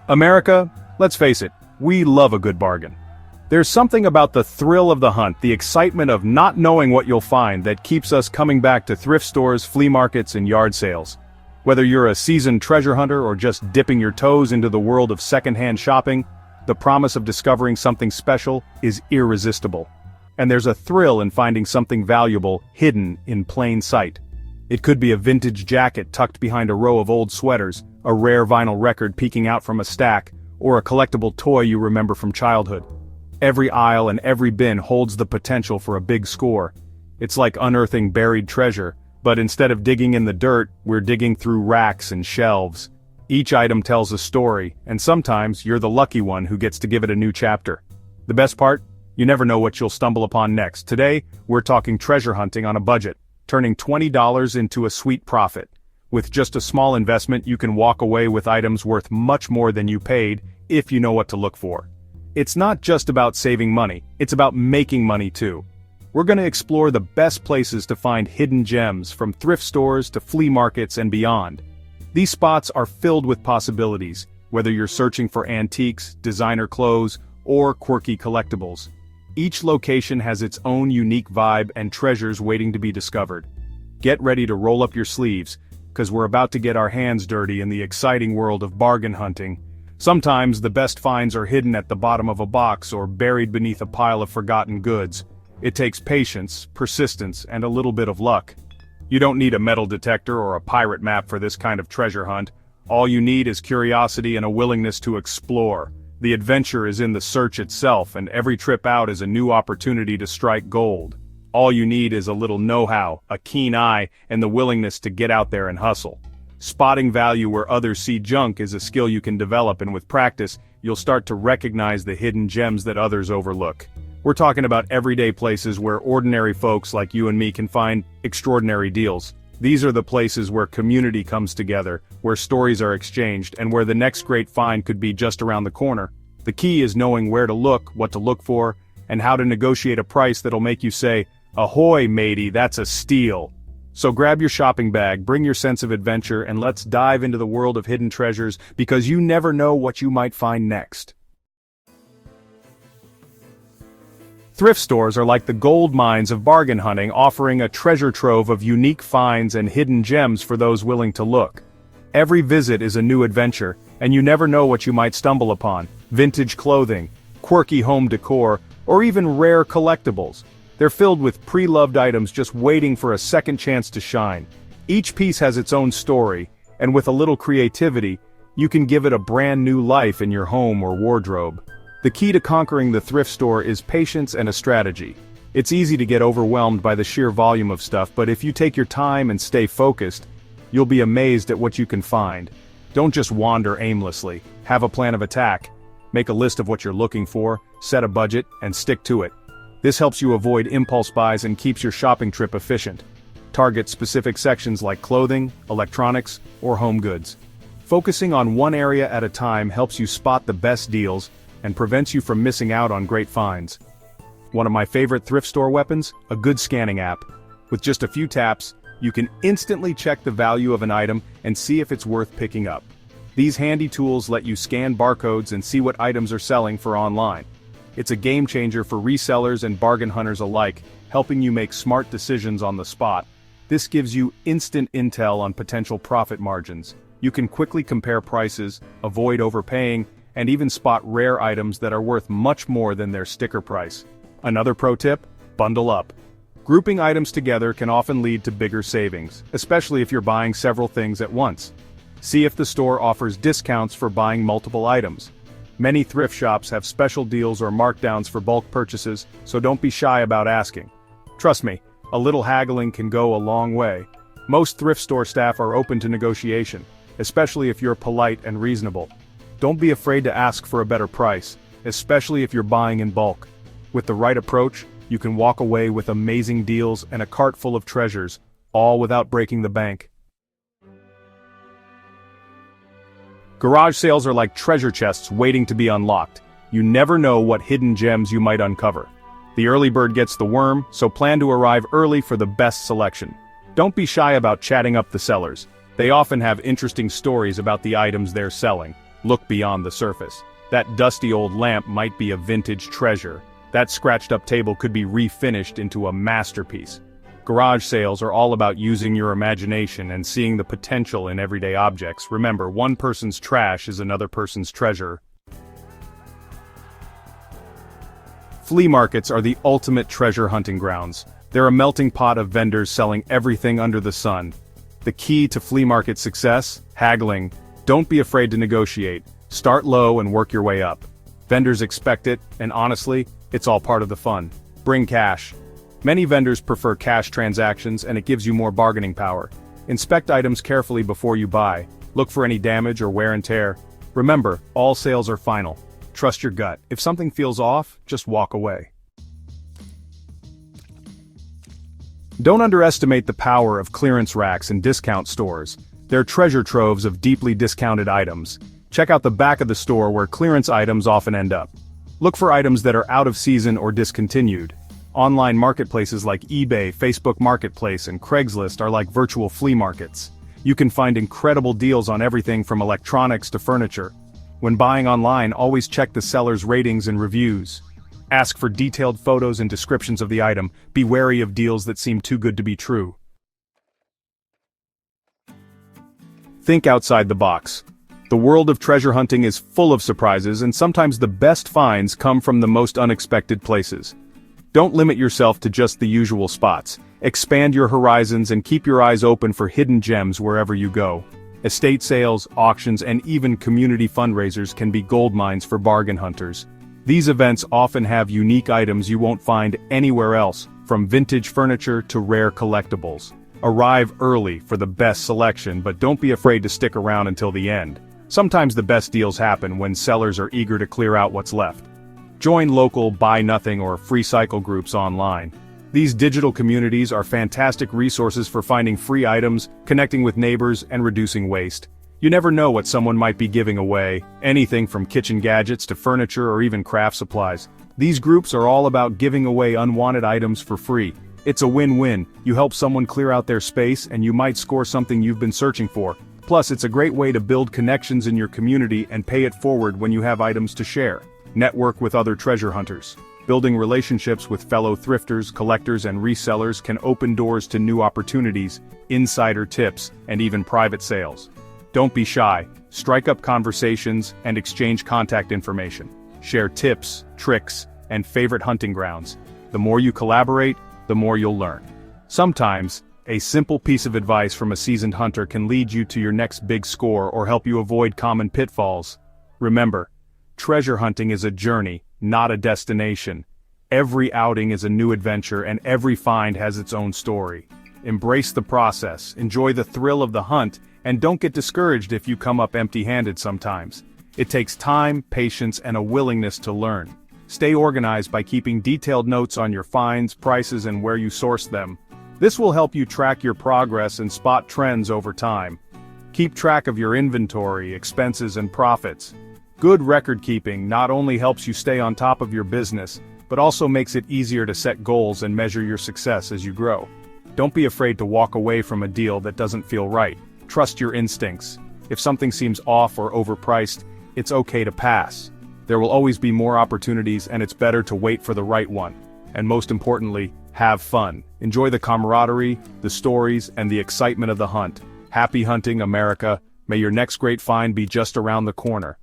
America, let's face it, we love a good bargain. There's something about the thrill of the hunt, the excitement of not knowing what you'll find that keeps us coming back to thrift stores, flea markets, and yard sales. Whether you're a seasoned treasure hunter or just dipping your toes into the world of secondhand shopping, the promise of discovering something special is irresistible. And there's a thrill in finding something valuable hidden in plain sight. It could be a vintage jacket tucked behind a row of old sweaters, a rare vinyl record peeking out from a stack, or a collectible toy you remember from childhood. Every aisle and every bin holds the potential for a big score. It's like unearthing buried treasure, but instead of digging in the dirt, we're digging through racks and shelves. Each item tells a story, and sometimes you're the lucky one who gets to give it a new chapter. The best part? You never know what you'll stumble upon next. Today, we're talking treasure hunting on a budget, turning $20 into a sweet profit. With just a small investment, you can walk away with items worth much more than you paid, if you know what to look for. It's not just about saving money, it's about making money too. We're going to explore the best places to find hidden gems, from thrift stores to flea markets and beyond. These spots are filled with possibilities, whether you're searching for antiques, designer clothes, or quirky collectibles. Each location has its own unique vibe and treasures waiting to be discovered. Get ready to roll up your sleeves, because we're about to get our hands dirty in the exciting world of bargain hunting. Sometimes the best finds are hidden at the bottom of a box or buried beneath a pile of forgotten goods. It takes patience, persistence, and a little bit of luck. You don't need a metal detector or a pirate map for this kind of treasure hunt. All you need is curiosity and a willingness to explore. The adventure is in the search itself, and every trip out is a new opportunity to strike gold. All you need is a little know-how, a keen eye, and the willingness to get out there and hustle. Spotting value where others see junk is a skill you can develop, and with practice, you'll start to recognize the hidden gems that others overlook. We're talking about everyday places where ordinary folks like you and me can find extraordinary deals. These are the places where community comes together, where stories are exchanged, and where the next great find could be just around the corner. The key is knowing where to look, what to look for, and how to negotiate a price that'll make you say, "Ahoy, matey, that's a steal." So grab your shopping bag, bring your sense of adventure, and let's dive into the world of hidden treasures, because you never know what you might find next. Thrift stores are like the gold mines of bargain hunting, offering a treasure trove of unique finds and hidden gems for those willing to look. Every visit is a new adventure, and you never know what you might stumble upon. Vintage clothing, quirky home decor, or even rare collectibles. They're filled with pre-loved items just waiting for a second chance to shine. Each piece has its own story, and with a little creativity, you can give it a brand new life in your home or wardrobe. The key to conquering the thrift store is patience and a strategy. It's easy to get overwhelmed by the sheer volume of stuff, but if you take your time and stay focused, you'll be amazed at what you can find. Don't just wander aimlessly. Have a plan of attack. Make a list of what you're looking for, set a budget, and stick to it. This helps you avoid impulse buys and keeps your shopping trip efficient. Target specific sections like clothing, electronics, or home goods. Focusing on one area at a time helps you spot the best deals and prevents you from missing out on great finds. One of my favorite thrift store weapons? A good scanning app. With just a few taps, you can instantly check the value of an item and see if it's worth picking up. These handy tools let you scan barcodes and see what items are selling for online. It's a game changer for resellers and bargain hunters alike, helping you make smart decisions on the spot. This gives you instant intel on potential profit margins. You can quickly compare prices, avoid overpaying, and even spot rare items that are worth much more than their sticker price. Another pro tip? Bundle up. Grouping items together can often lead to bigger savings, especially if you're buying several things at once. See if the store offers discounts for buying multiple items. Many thrift shops have special deals or markdowns for bulk purchases, so don't be shy about asking. Trust me, a little haggling can go a long way. Most thrift store staff are open to negotiation, especially if you're polite and reasonable. Don't be afraid to ask for a better price, especially if you're buying in bulk. With the right approach, you can walk away with amazing deals and a cart full of treasures, all without breaking the bank. Garage sales are like treasure chests waiting to be unlocked. You never know what hidden gems you might uncover. The early bird gets the worm, so plan to arrive early for the best selection. Don't be shy about chatting up the sellers. They often have interesting stories about the items they're selling. Look beyond the surface. That dusty old lamp might be a vintage treasure. That scratched-up table could be refinished into a masterpiece. Garage sales are all about using your imagination and seeing the potential in everyday objects. Remember, one person's trash is another person's treasure. Flea markets are the ultimate treasure hunting grounds. They're a melting pot of vendors selling everything under the sun. The key to flea market success? Haggling. Don't be afraid to negotiate. Start low and work your way up. Vendors expect it, and honestly, it's all part of the fun. Bring cash. Many vendors prefer cash transactions, and it gives you more bargaining power. Inspect items carefully before you buy. Look for any damage or wear and tear. Remember, all sales are final. Trust your gut. If something feels off, just walk away. Don't underestimate the power of clearance racks and discount stores. They're treasure troves of deeply discounted items. Check out the back of the store where clearance items often end up. Look for items that are out of season or discontinued. Online marketplaces like eBay, Facebook Marketplace, and Craigslist are like virtual flea markets. You can find incredible deals on everything from electronics to furniture. When buying online, always check the seller's ratings and reviews. Ask for detailed photos and descriptions of the item. Be wary of deals that seem too good to be true. Think outside the box. The world of treasure hunting is full of surprises, and sometimes the best finds come from the most unexpected places. Don't limit yourself to just the usual spots. Expand your horizons and keep your eyes open for hidden gems wherever you go. Estate sales, auctions, and even community fundraisers can be goldmines for bargain hunters. These events often have unique items you won't find anywhere else, from vintage furniture to rare collectibles. Arrive early for the best selection, but don't be afraid to stick around until the end. Sometimes the best deals happen when sellers are eager to clear out what's left. Join local buy nothing or free cycle groups online. These digital communities are fantastic resources for finding free items, connecting with neighbors, and reducing waste. You never know what someone might be giving away, anything from kitchen gadgets to furniture or even craft supplies. These groups are all about giving away unwanted items for free. It's a win-win. You help someone clear out their space, and you might score something you've been searching for. Plus, it's a great way to build connections in your community and pay it forward when you have items to share. Network with other treasure hunters. Building relationships with fellow thrifters, collectors, and resellers can open doors to new opportunities, insider tips, and even private sales. Don't be shy. Strike up conversations and exchange contact information. Share tips, tricks, and favorite hunting grounds. The more you collaborate, the more you'll learn. Sometimes, a simple piece of advice from a seasoned hunter can lead you to your next big score or help you avoid common pitfalls. Remember, treasure hunting is a journey, not a destination. Every outing is a new adventure, and every find has its own story. Embrace the process, enjoy the thrill of the hunt, and don't get discouraged if you come up empty-handed sometimes. It takes time, patience, and a willingness to learn. Stay organized by keeping detailed notes on your finds, prices, and where you source them. This will help you track your progress and spot trends over time. Keep track of your inventory, expenses, and profits. Good record keeping not only helps you stay on top of your business, but also makes it easier to set goals and measure your success as you grow. Don't be afraid to walk away from a deal that doesn't feel right. Trust your instincts. If something seems off or overpriced, it's okay to pass. There will always be more opportunities, and it's better to wait for the right one. And most importantly, have fun. Enjoy the camaraderie, the stories, and the excitement of the hunt. Happy hunting, America. May your next great find be just around the corner.